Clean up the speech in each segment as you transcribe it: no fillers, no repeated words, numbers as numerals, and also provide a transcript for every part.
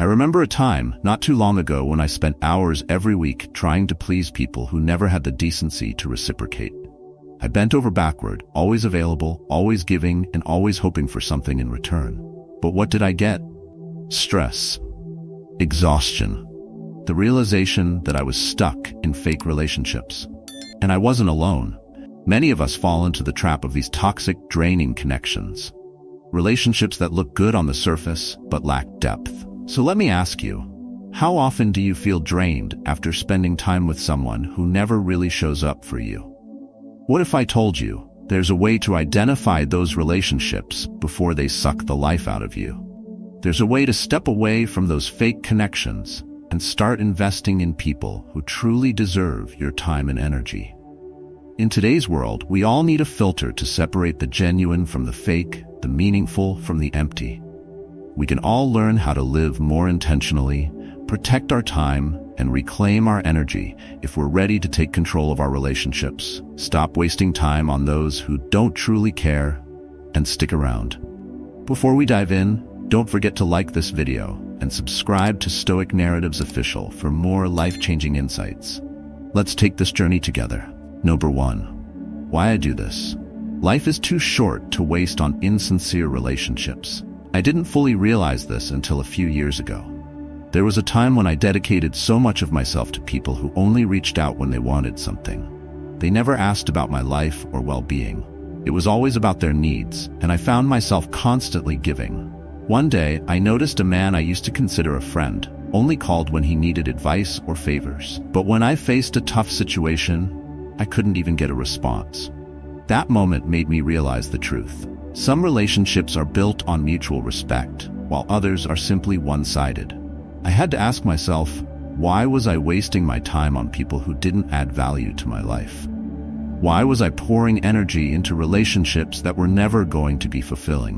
remember a time, not too long ago, when I spent hours every week trying to please people who never had the decency to reciprocate. I bent over backward, always available, always giving, and always hoping for something in return. But what did I get? Stress. Exhaustion. The realization that I was stuck in fake relationships. And I wasn't alone. Many of us fall into the trap of these toxic, draining connections. Relationships that look good on the surface, but lack depth. So let me ask you, how often do you feel drained after spending time with someone who never really shows up for you? What if I told you there's a way to identify those relationships before they suck the life out of you? There's a way to step away from those fake connections and start investing in people who truly deserve your time and energy. In today's world, we all need a filter to separate the genuine from the fake, the meaningful from the empty. We can all learn how to live more intentionally, protect our time, and reclaim our energy if we're ready to take control of our relationships, stop wasting time on those who don't truly care, and stick around. Before we dive in, don't forget to like this video and subscribe to Stoic Narratives Official for more life-changing insights. Let's take this journey together. Number 1. Why I do this. Life is too short to waste on insincere relationships. I didn't fully realize this until a few years ago. There was a time when I dedicated so much of myself to people who only reached out when they wanted something. They never asked about my life or well-being. It was always about their needs, and I found myself constantly giving. One day, I noticed a man I used to consider a friend only called when he needed advice or favors. But when I faced a tough situation, I couldn't even get a response. That moment made me realize the truth. Some relationships are built on mutual respect, while others are simply one-sided. I had to ask myself, why was I wasting my time on people who didn't add value to my life? Why was I pouring energy into relationships that were never going to be fulfilling?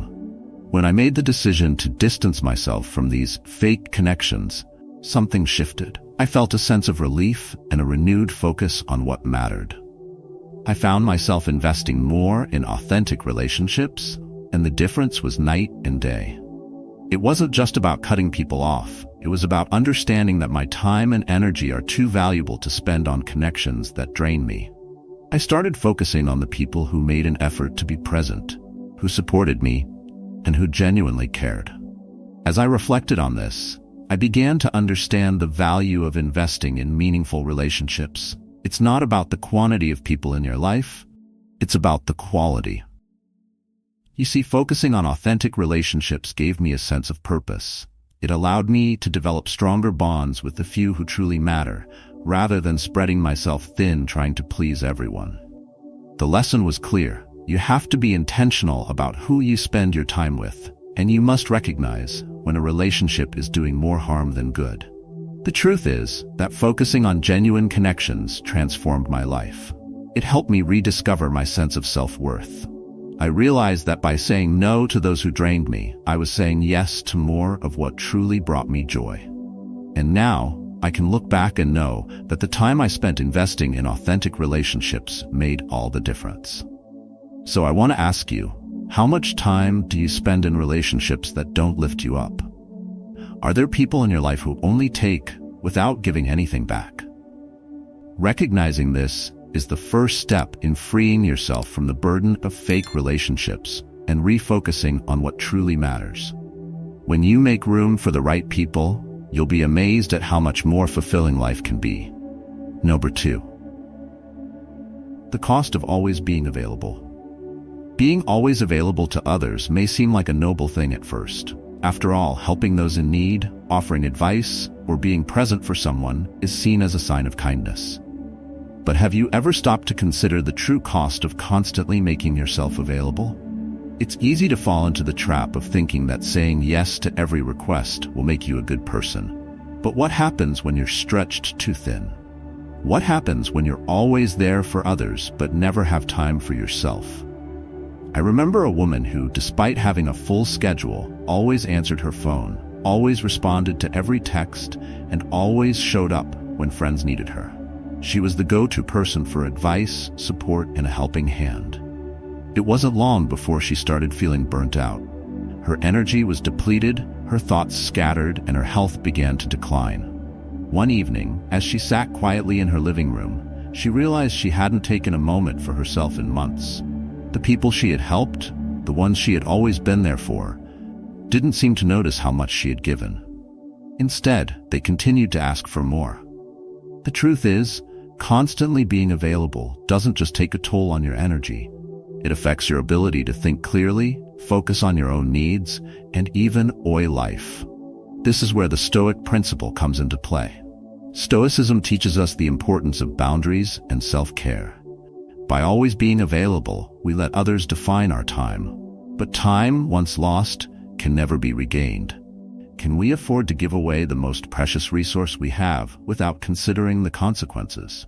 When I made the decision to distance myself from these fake connections, something shifted. I felt a sense of relief and a renewed focus on what mattered. I found myself investing more in authentic relationships, and the difference was night and day. It wasn't just about cutting people off. It was about understanding that my time and energy are too valuable to spend on connections that drain me. I started focusing on the people who made an effort to be present, who supported me, and who genuinely cared. As I reflected on this, I began to understand the value of investing in meaningful relationships. It's not about the quantity of people in your life, it's about the quality. You see, focusing on authentic relationships gave me a sense of purpose. It allowed me to develop stronger bonds with the few who truly matter, rather than spreading myself thin trying to please everyone. The lesson was clear. You have to be intentional about who you spend your time with, and you must recognize when a relationship is doing more harm than good. The truth is that focusing on genuine connections transformed my life. It helped me rediscover my sense of self-worth. I realized that by saying no to those who drained me, I was saying yes to more of what truly brought me joy. And now, I can look back and know that the time I spent investing in authentic relationships made all the difference. So I want to ask you, how much time do you spend in relationships that don't lift you up? Are there people in your life who only take without giving anything back? Recognizing this is the first step in freeing yourself from the burden of fake relationships and refocusing on what truly matters. When you make room for the right people, you'll be amazed at how much more fulfilling life can be. Number 2. The cost of always being available. Being always available to others may seem like a noble thing at first. After all, helping those in need, offering advice, or being present for someone is seen as a sign of kindness. But have you ever stopped to consider the true cost of constantly making yourself available? It's easy to fall into the trap of thinking that saying yes to every request will make you a good person. But what happens when you're stretched too thin? What happens when you're always there for others but never have time for yourself? I remember a woman who, despite having a full schedule, always answered her phone, always responded to every text, and always showed up when friends needed her. She was the go-to person for advice, support, and a helping hand. It wasn't long before she started feeling burnt out. Her energy was depleted, Her thoughts scattered and her health began to decline. One evening, as she sat quietly in her living room, she realized she hadn't taken a moment for herself in months. The people she had helped, the ones she had always been there for, didn't seem to notice how much she had given. Instead, they continued to ask for more. The truth is, constantly being available doesn't just take a toll on your energy. It affects your ability to think clearly, focus on your own needs, and even enjoy life. This is where the Stoic principle comes into play. Stoicism teaches us the importance of boundaries and self-care. By always being available, we let others define our time. But time, once lost, can never be regained. Can we afford to give away the most precious resource we have without considering the consequences?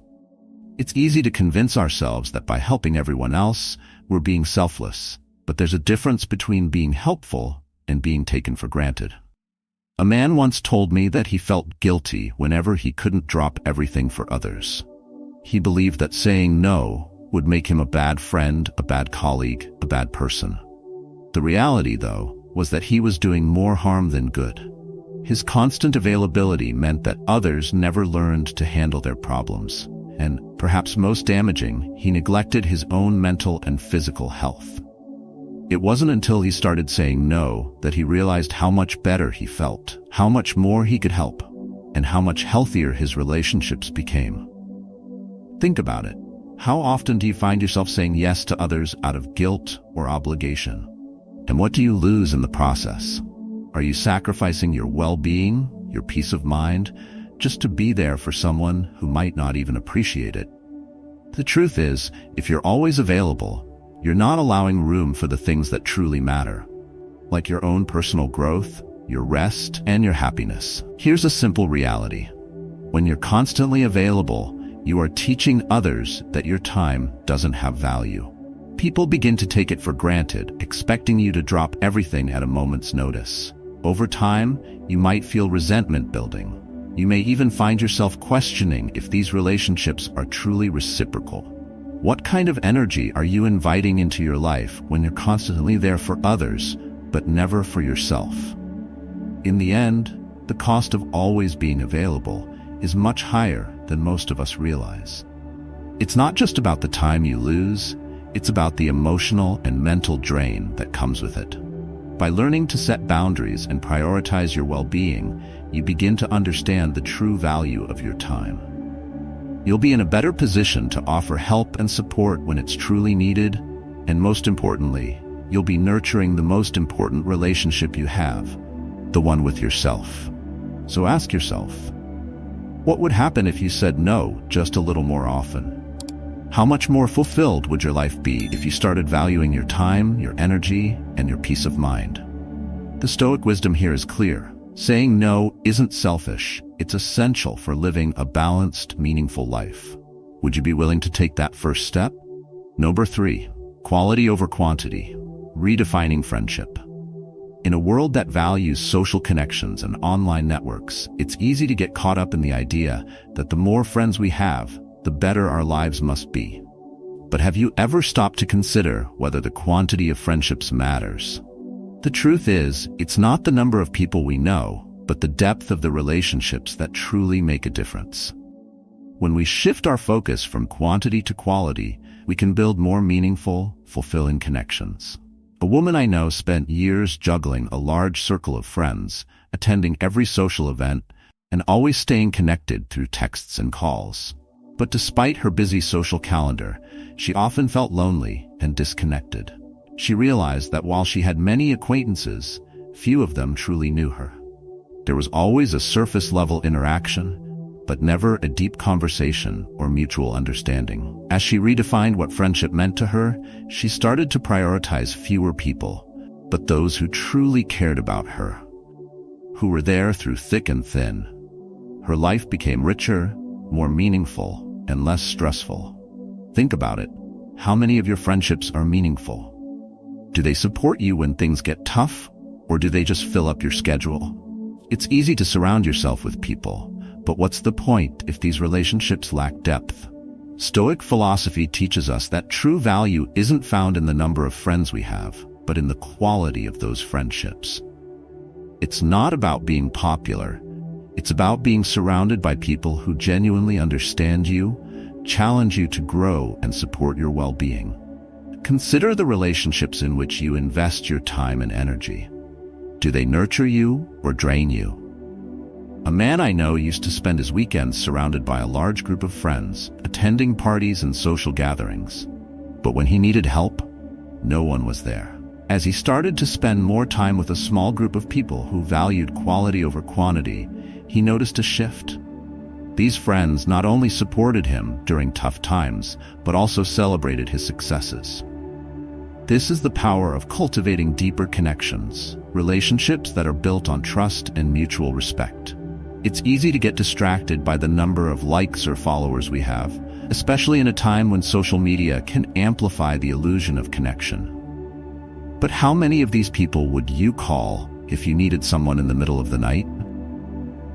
It's easy to convince ourselves that by helping everyone else, we're being selfless. But there's a difference between being helpful and being taken for granted. A man once told me that he felt guilty whenever he couldn't drop everything for others. He believed that saying no would make him a bad friend, a bad colleague, a bad person. The reality, though, was that he was doing more harm than good. His constant availability meant that others never learned to handle their problems, and, perhaps most damaging, he neglected his own mental and physical health. It wasn't until he started saying no that he realized how much better he felt, how much more he could help, and how much healthier his relationships became. Think about it. How often do you find yourself saying yes to others out of guilt or obligation? And what do you lose in the process? Are you sacrificing your well-being, your peace of mind, just to be there for someone who might not even appreciate it? The truth is, if you're always available, you're not allowing room for the things that truly matter, like your own personal growth, your rest, and your happiness. Here's a simple reality. When you're constantly available, you are teaching others that your time doesn't have value. People begin to take it for granted, expecting you to drop everything at a moment's notice. Over time, you might feel resentment building. You may even find yourself questioning if these relationships are truly reciprocal. What kind of energy are you inviting into your life when you're constantly there for others, but never for yourself? In the end, the cost of always being available is much higher than most of us realize. It's not just about the time you lose, it's about the emotional and mental drain that comes with it. By learning to set boundaries and prioritize your well-being, you begin to understand the true value of your time. You'll be in a better position to offer help and support when it's truly needed, and most importantly, you'll be nurturing the most important relationship you have, the one with yourself. So ask yourself, what would happen if you said no just a little more often? How much more fulfilled would your life be if you started valuing your time, your energy, and your peace of mind? The Stoic wisdom here is clear. Saying no isn't selfish. It's essential for living a balanced, meaningful life. Would you be willing to take that first step? Number 3, quality over quantity, redefining friendship. In a world that values social connections and online networks, it's easy to get caught up in the idea that the more friends we have, the better our lives must be. But have you ever stopped to consider whether the quantity of friendships matters? The truth is, it's not the number of people we know, but the depth of the relationships that truly make a difference. When we shift our focus from quantity to quality, we can build more meaningful, fulfilling connections. A woman I know spent years juggling a large circle of friends, attending every social event, and always staying connected through texts and calls. But despite her busy social calendar, she often felt lonely and disconnected. She realized that while she had many acquaintances, few of them truly knew her. There was always a surface-level interaction, but never a deep conversation or mutual understanding. As she redefined what friendship meant to her, she started to prioritize fewer people, but those who truly cared about her, who were there through thick and thin. Her life became richer, more meaningful, and less stressful. Think about it. How many of your friendships are meaningful? Do they support you when things get tough, or do they just fill up your schedule? It's easy to surround yourself with people, but what's the point if these relationships lack depth? Stoic philosophy teaches us that true value isn't found in the number of friends we have, but in the quality of those friendships. It's not about being popular. It's about being surrounded by people who genuinely understand you, challenge you to grow, and support your well-being. Consider the relationships in which you invest your time and energy. Do they nurture you or drain you? A man I know used to spend his weekends surrounded by a large group of friends, attending parties and social gatherings. But when he needed help, no one was there. As he started to spend more time with a small group of people who valued quality over quantity, he noticed a shift. These friends not only supported him during tough times, but also celebrated his successes. This is the power of cultivating deeper connections, relationships that are built on trust and mutual respect. It's easy to get distracted by the number of likes or followers we have, especially in a time when social media can amplify the illusion of connection. But how many of these people would you call if you needed someone in the middle of the night?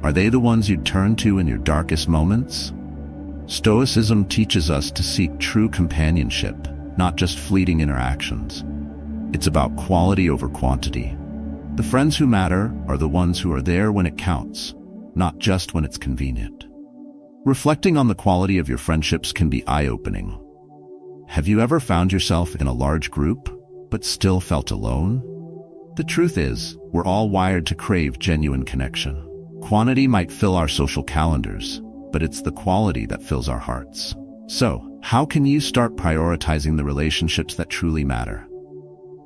Are they the ones you'd turn to in your darkest moments? Stoicism teaches us to seek true companionship, not just fleeting interactions. It's about quality over quantity. The friends who matter are the ones who are there when it counts, not just when it's convenient. Reflecting on the quality of your friendships can be eye-opening. Have you ever found yourself in a large group, but still felt alone? The truth is, we're all wired to crave genuine connection. Quantity might fill our social calendars, but it's the quality that fills our hearts. So, how can you start prioritizing the relationships that truly matter?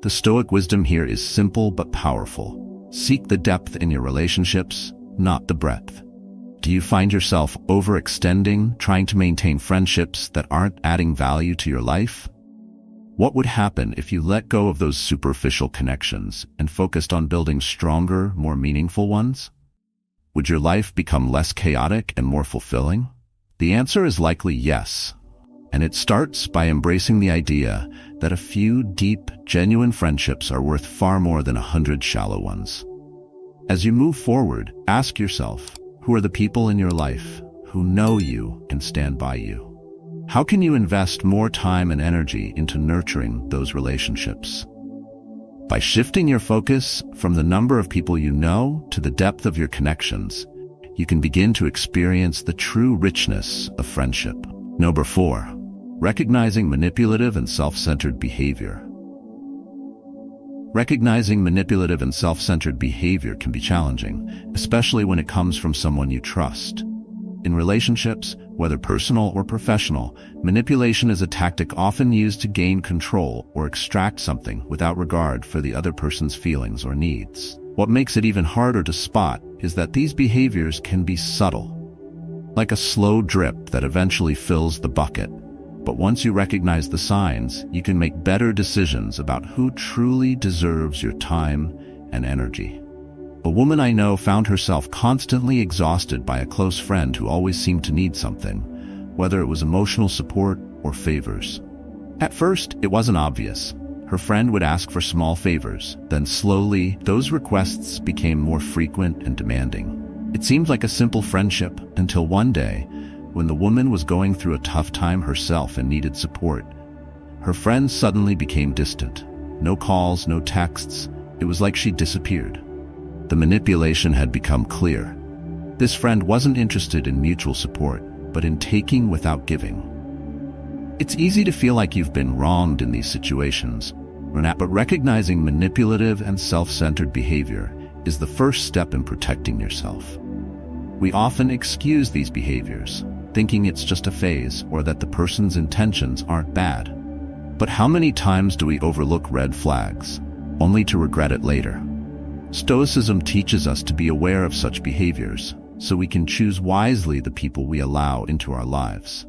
The Stoic wisdom here is simple but powerful. Seek the depth in your relationships, not the breadth. Do you find yourself overextending, trying to maintain friendships that aren't adding value to your life? What would happen if you let go of those superficial connections and focused on building stronger, more meaningful ones? Would your life become less chaotic and more fulfilling? The answer is likely yes. And it starts by embracing the idea that a few deep, genuine friendships are worth far more than 100 shallow ones. As you move forward, ask yourself, who are the people in your life who know you and stand by you? How can you invest more time and energy into nurturing those relationships? By shifting your focus from the number of people you know to the depth of your connections, you can begin to experience the true richness of friendship. Number 4, recognizing manipulative and self-centered behavior. Recognizing manipulative and self-centered behavior can be challenging, especially when it comes from someone you trust. In relationships, whether personal or professional, manipulation is a tactic often used to gain control or extract something without regard for the other person's feelings or needs. What makes it even harder to spot is that these behaviors can be subtle, like a slow drip that eventually fills the bucket. But once you recognize the signs, you can make better decisions about who truly deserves your time and energy. A woman I know found herself constantly exhausted by a close friend who always seemed to need something, whether it was emotional support or favors. At first, it wasn't obvious. Her friend would ask for small favors, then slowly, those requests became more frequent and demanding. It seemed like a simple friendship until one day, when the woman was going through a tough time herself and needed support. Her friend suddenly became distant. No calls, no texts. It was like she disappeared. The manipulation had become clear. This friend wasn't interested in mutual support, but in taking without giving. It's easy to feel like you've been wronged in these situations, but recognizing manipulative and self-centered behavior is the first step in protecting yourself. We often excuse these behaviors, thinking it's just a phase or that the person's intentions aren't bad. But how many times do we overlook red flags, only to regret it later? Stoicism teaches us to be aware of such behaviors, so we can choose wisely the people we allow into our lives.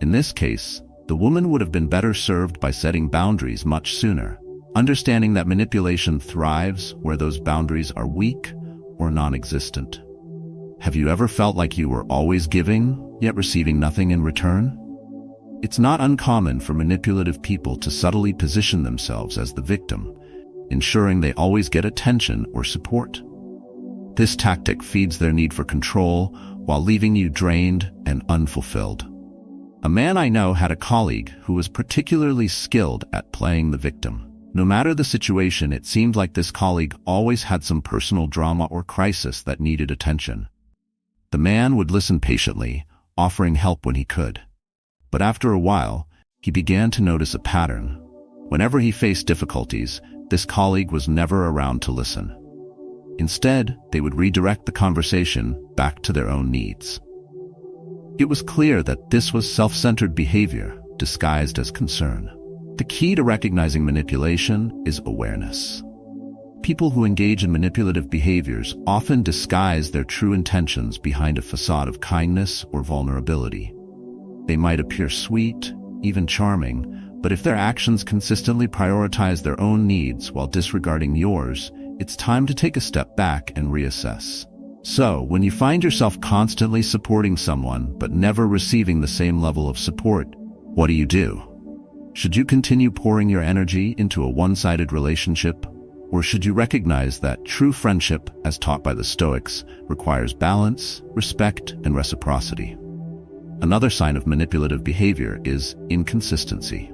In this case, the woman would have been better served by setting boundaries much sooner, understanding that manipulation thrives where those boundaries are weak or non-existent. Have you ever felt like you were always giving, yet receiving nothing in return? It's not uncommon for manipulative people to subtly position themselves as the victim, ensuring they always get attention or support. This tactic feeds their need for control while leaving you drained and unfulfilled. A man I know had a colleague who was particularly skilled at playing the victim. No matter the situation, it seemed like this colleague always had some personal drama or crisis that needed attention. The man would listen patiently, offering help when he could. But after a while, he began to notice a pattern. Whenever he faced difficulties, this colleague was never around to listen. Instead, they would redirect the conversation back to their own needs. It was clear that this was self-centered behavior disguised as concern. The key to recognizing manipulation is awareness. People who engage in manipulative behaviors often disguise their true intentions behind a facade of kindness or vulnerability. They might appear sweet, even charming, but if their actions consistently prioritize their own needs while disregarding yours, it's time to take a step back and reassess. So, when you find yourself constantly supporting someone but never receiving the same level of support, what do? Should you continue pouring your energy into a one-sided relationship? Or should you recognize that true friendship, as taught by the Stoics, requires balance, respect, and reciprocity? Another sign of manipulative behavior is inconsistency.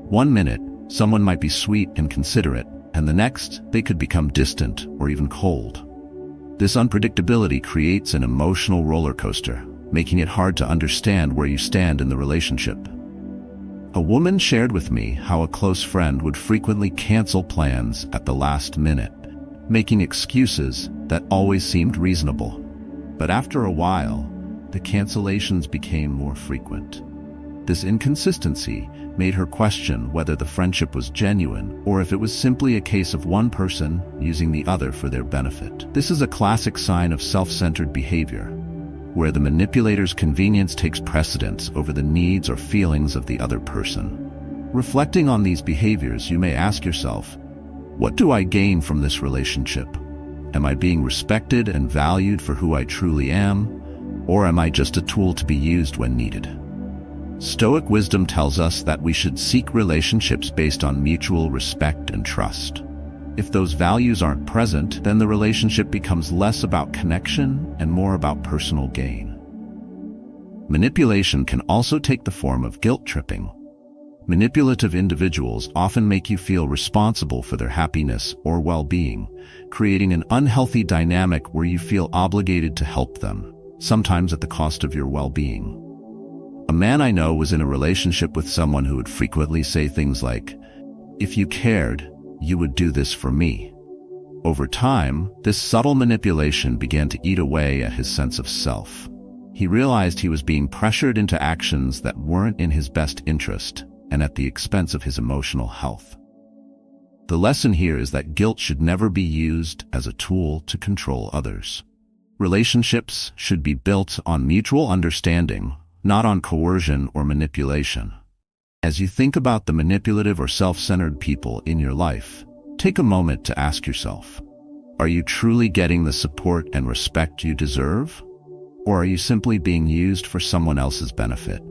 One minute, someone might be sweet and considerate, and the next, they could become distant or even cold. This unpredictability creates an emotional roller coaster, making it hard to understand where you stand in the relationship. A woman shared with me how a close friend would frequently cancel plans at the last minute, making excuses that always seemed reasonable. But after a while, the cancellations became more frequent. This inconsistency made her question whether the friendship was genuine or if it was simply a case of one person using the other for their benefit. This is a classic sign of self-centered behavior, where the manipulator's convenience takes precedence over the needs or feelings of the other person. Reflecting on these behaviors, you may ask yourself, what do I gain from this relationship? Am I being respected and valued for who I truly am, or am I just a tool to be used when needed? Stoic wisdom tells us that we should seek relationships based on mutual respect and trust. If those values aren't present, then the relationship becomes less about connection and more about personal gain. Manipulation can also take the form of guilt tripping. Manipulative individuals often make you feel responsible for their happiness or well-being, creating an unhealthy dynamic where you feel obligated to help them, sometimes at the cost of your well-being. A man I know was in a relationship with someone who would frequently say things like, "If you cared, you would do this for me." Over time, this subtle manipulation began to eat away at his sense of self. He realized he was being pressured into actions that weren't in his best interest and at the expense of his emotional health. The lesson here is that guilt should never be used as a tool to control others. Relationships should be built on mutual understanding, not on coercion or manipulation. As you think about the manipulative or self-centered people in your life, take a moment to ask yourself, are you truly getting the support and respect you deserve? Or are you simply being used for someone else's benefit?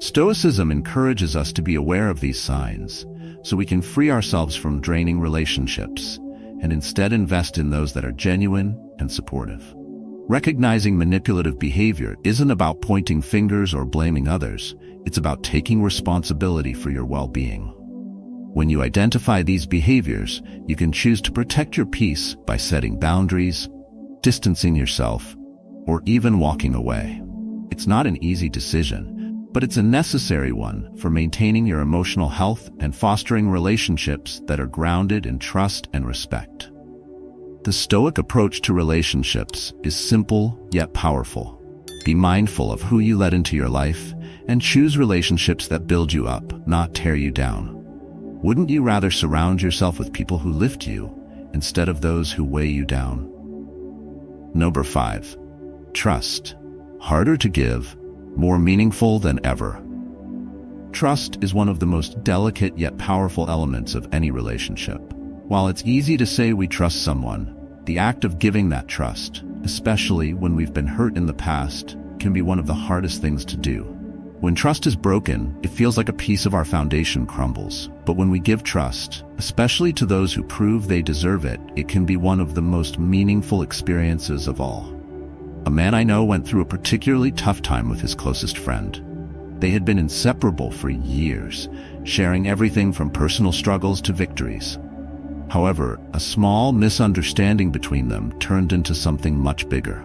Stoicism encourages us to be aware of these signs, so we can free ourselves from draining relationships and instead invest in those that are genuine and supportive. Recognizing manipulative behavior isn't about pointing fingers or blaming others. It's about taking responsibility for your well-being. When you identify these behaviors, you can choose to protect your peace by setting boundaries, distancing yourself, or even walking away. It's not an easy decision, but it's a necessary one for maintaining your emotional health and fostering relationships that are grounded in trust and respect. The Stoic approach to relationships is simple yet powerful. Be mindful of who you let into your life and choose relationships that build you up, not tear you down. Wouldn't you rather surround yourself with people who lift you instead of those who weigh you down? Number 5. Trust. Harder to give, more meaningful than ever. Trust is one of the most delicate yet powerful elements of any relationship. While it's easy to say we trust someone, the act of giving that trust, especially when we've been hurt in the past, can be one of the hardest things to do. When trust is broken, it feels like a piece of our foundation crumbles. But when we give trust, especially to those who prove they deserve it, it can be one of the most meaningful experiences of all. A man I know went through a particularly tough time with his closest friend. They had been inseparable for years, sharing everything from personal struggles to victories. However, a small misunderstanding between them turned into something much bigger.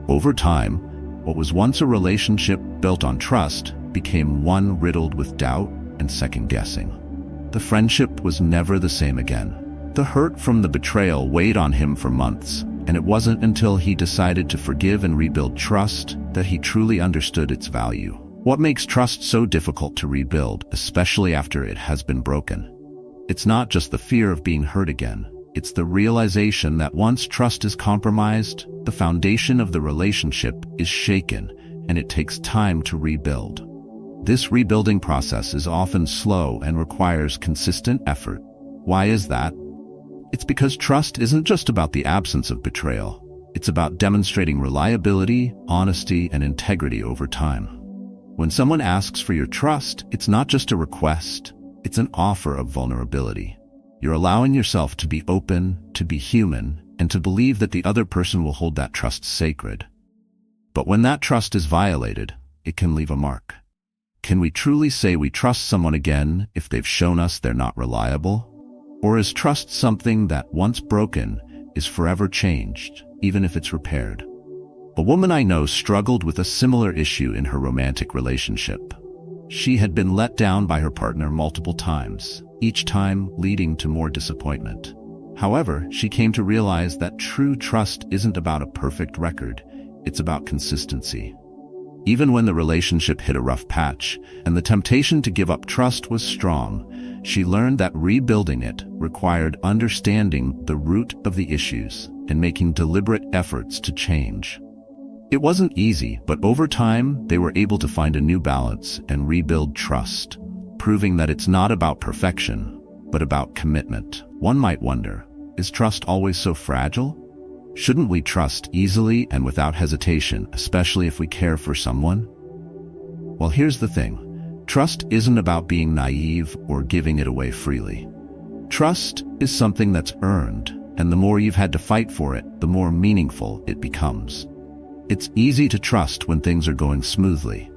Over time, what was once a relationship built on trust became one riddled with doubt and second-guessing. The friendship was never the same again. The hurt from the betrayal weighed on him for months, and it wasn't until he decided to forgive and rebuild trust that he truly understood its value. What makes trust so difficult to rebuild, especially after it has been broken? It's not just the fear of being hurt again. It's the realization that once trust is compromised, the foundation of the relationship is shaken, and it takes time to rebuild. This rebuilding process is often slow and requires consistent effort. Why is that? It's because trust isn't just about the absence of betrayal. It's about demonstrating reliability, honesty, and integrity over time. When someone asks for your trust, it's not just a request, it's an offer of vulnerability. You're allowing yourself to be open, to be human, and to believe that the other person will hold that trust sacred. But when that trust is violated, it can leave a mark. Can we truly say we trust someone again if they've shown us they're not reliable? Or is trust something that, once broken, is forever changed, even if it's repaired? A woman I know struggled with a similar issue in her romantic relationship. She had been let down by her partner multiple times, each time leading to more disappointment. However, she came to realize that true trust isn't about a perfect record, it's about consistency. Even when the relationship hit a rough patch, and the temptation to give up trust was strong, she learned that rebuilding it required understanding the root of the issues and making deliberate efforts to change. It wasn't easy, but over time, they were able to find a new balance and rebuild trust, proving that it's not about perfection, but about commitment. One might wonder, is trust always so fragile? Shouldn't we trust easily and without hesitation, especially if we care for someone? Well, here's the thing. Trust isn't about being naive or giving it away freely. Trust is something that's earned, and the more you've had to fight for it, the more meaningful it becomes. It's easy to trust when things are going smoothly,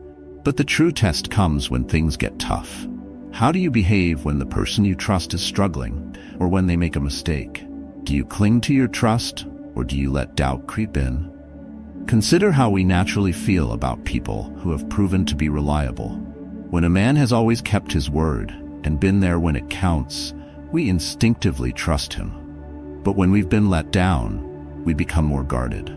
but the true test comes when things get tough. How do you behave when the person you trust is struggling, or when they make a mistake? Do you cling to your trust, or do you let doubt creep in? Consider how we naturally feel about people who have proven to be reliable. When a man has always kept his word and been there when it counts, we instinctively trust him. But when we've been let down, we become more guarded.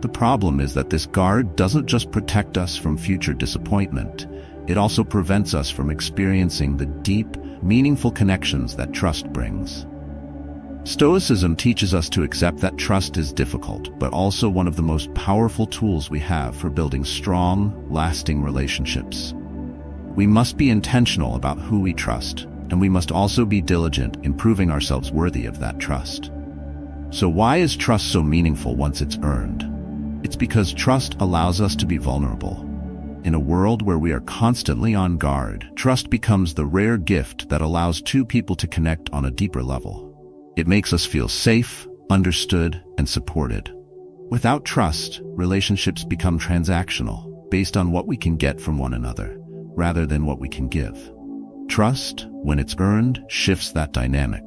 The problem is that this guard doesn't just protect us from future disappointment, it also prevents us from experiencing the deep, meaningful connections that trust brings. Stoicism teaches us to accept that trust is difficult, but also one of the most powerful tools we have for building strong, lasting relationships. We must be intentional about who we trust, and we must also be diligent in proving ourselves worthy of that trust. So why is trust so meaningful once it's earned? It's because trust allows us to be vulnerable. In a world where we are constantly on guard, trust becomes the rare gift that allows two people to connect on a deeper level. It makes us feel safe, understood, and supported. Without trust, relationships become transactional, based on what we can get from one another, rather than what we can give. Trust, when it's earned, shifts that dynamic.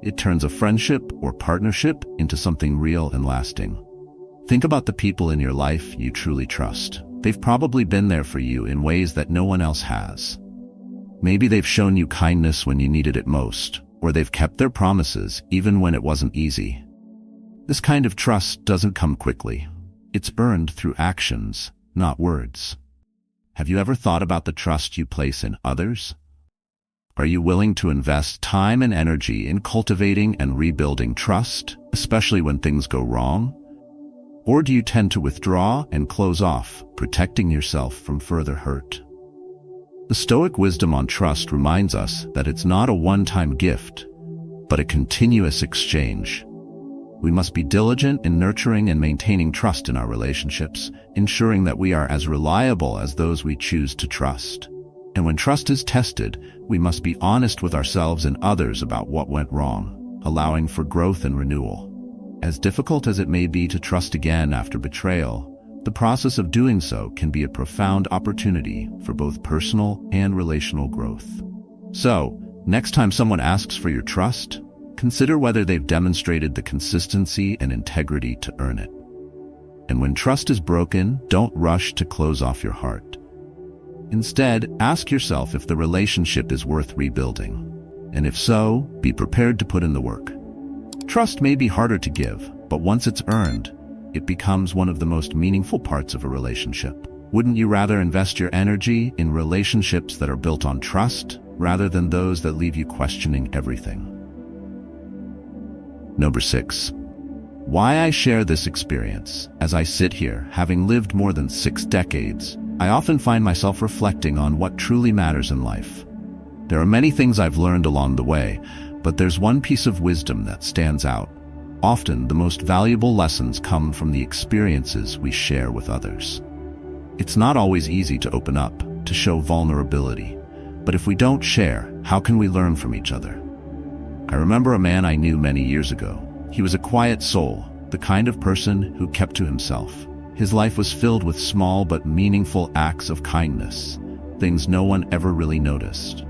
It turns a friendship or partnership into something real and lasting. Think about the people in your life you truly trust. They've probably been there for you in ways that no one else has. Maybe they've shown you kindness when you needed it most, or they've kept their promises even when it wasn't easy. This kind of trust doesn't come quickly. It's earned through actions, not words. Have you ever thought about the trust you place in others? Are you willing to invest time and energy in cultivating and rebuilding trust, especially when things go wrong? Or do you tend to withdraw and close off, protecting yourself from further hurt? The Stoic wisdom on trust reminds us that it's not a one-time gift, but a continuous exchange. We must be diligent in nurturing and maintaining trust in our relationships, ensuring that we are as reliable as those we choose to trust. And when trust is tested, we must be honest with ourselves and others about what went wrong, allowing for growth and renewal. As difficult as it may be to trust again after betrayal, the process of doing so can be a profound opportunity for both personal and relational growth. So, next time someone asks for your trust, consider whether they've demonstrated the consistency and integrity to earn it. And when trust is broken, don't rush to close off your heart. Instead, ask yourself if the relationship is worth rebuilding. And if so, be prepared to put in the work. Trust may be harder to give, but once it's earned, it becomes one of the most meaningful parts of a relationship. Wouldn't you rather invest your energy in relationships that are built on trust, rather than those that leave you questioning everything? Number 6. Why I share this experience. As I sit here, having lived more than 6 decades, I often find myself reflecting on what truly matters in life. There are many things I've learned along the way, but there's one piece of wisdom that stands out. Often, the most valuable lessons come from the experiences we share with others. It's not always easy to open up, to show vulnerability. But if we don't share, how can we learn from each other? I remember a man I knew many years ago. He was a quiet soul, the kind of person who kept to himself. His life was filled with small but meaningful acts of kindness, things no one ever really noticed.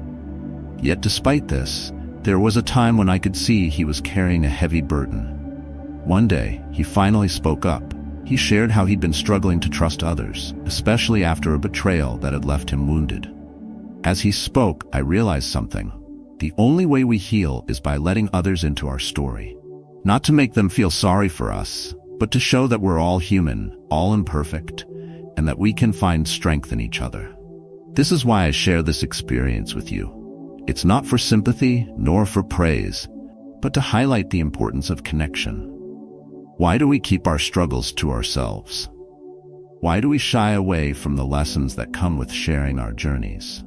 Yet despite this, there was a time when I could see he was carrying a heavy burden. One day, he finally spoke up. He shared how he'd been struggling to trust others, especially after a betrayal that had left him wounded. As he spoke, I realized something. The only way we heal is by letting others into our story. Not to make them feel sorry for us, but to show that we're all human, all imperfect, and that we can find strength in each other. This is why I share this experience with you. It's not for sympathy, nor for praise, but to highlight the importance of connection. Why do we keep our struggles to ourselves? Why do we shy away from the lessons that come with sharing our journeys?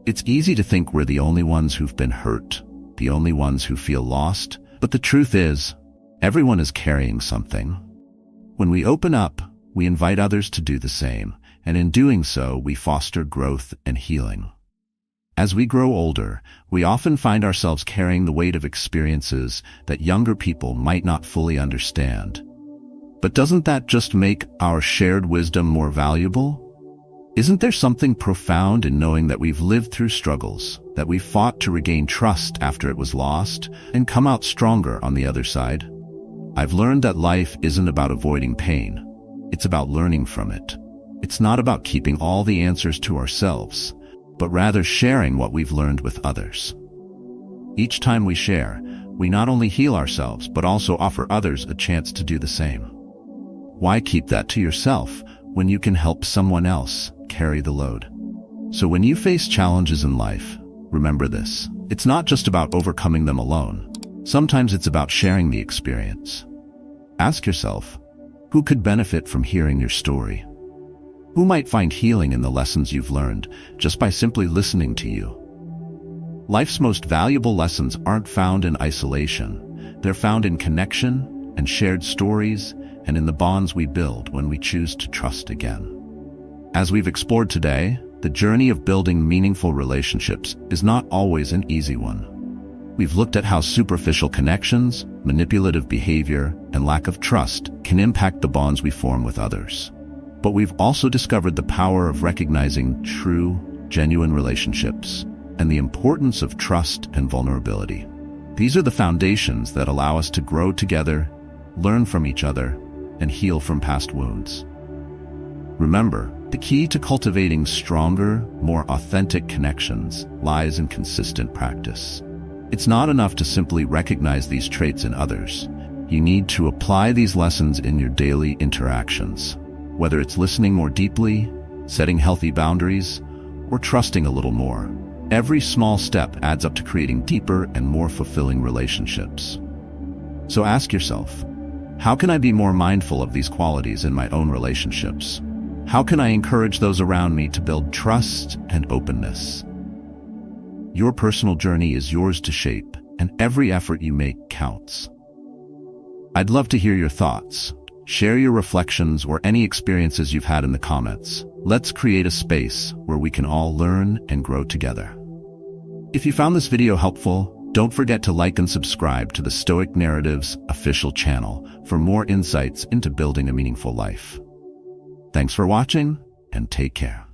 It's easy to think we're the only ones who've been hurt, the only ones who feel lost, but the truth is, everyone is carrying something. When we open up, we invite others to do the same, and in doing so, we foster growth and healing. As we grow older, we often find ourselves carrying the weight of experiences that younger people might not fully understand. But doesn't that just make our shared wisdom more valuable? Isn't there something profound in knowing that we've lived through struggles, that we've fought to regain trust after it was lost, and come out stronger on the other side? I've learned that life isn't about avoiding pain. It's about learning from it. It's not about keeping all the answers to ourselves, but rather sharing what we've learned with others. Each time we share, we not only heal ourselves, but also offer others a chance to do the same. Why keep that to yourself when you can help someone else carry the load? So when you face challenges in life, remember this. It's not just about overcoming them alone. Sometimes it's about sharing the experience. Ask yourself, who could benefit from hearing your story? Who might find healing in the lessons you've learned just by simply listening to you? Life's most valuable lessons aren't found in isolation. They're found in connection and shared stories and in the bonds we build when we choose to trust again. As we've explored today, the journey of building meaningful relationships is not always an easy one. We've looked at how superficial connections, manipulative behavior, and lack of trust can impact the bonds we form with others. But we've also discovered the power of recognizing true, genuine relationships and the importance of trust and vulnerability. These are the foundations that allow us to grow together, learn from each other, and heal from past wounds. Remember, the key to cultivating stronger, more authentic connections lies in consistent practice. It's not enough to simply recognize these traits in others. You need to apply these lessons in your daily interactions. Whether it's listening more deeply, setting healthy boundaries, or trusting a little more, every small step adds up to creating deeper and more fulfilling relationships. So ask yourself, how can I be more mindful of these qualities in my own relationships? How can I encourage those around me to build trust and openness? Your personal journey is yours to shape, and every effort you make counts. I'd love to hear your thoughts. Share your reflections or any experiences you've had in the comments. Let's create a space where we can all learn and grow together. If you found this video helpful, don't forget to like and subscribe to the Stoic Narratives official channel for more insights into building a meaningful life. Thanks for watching, and take care.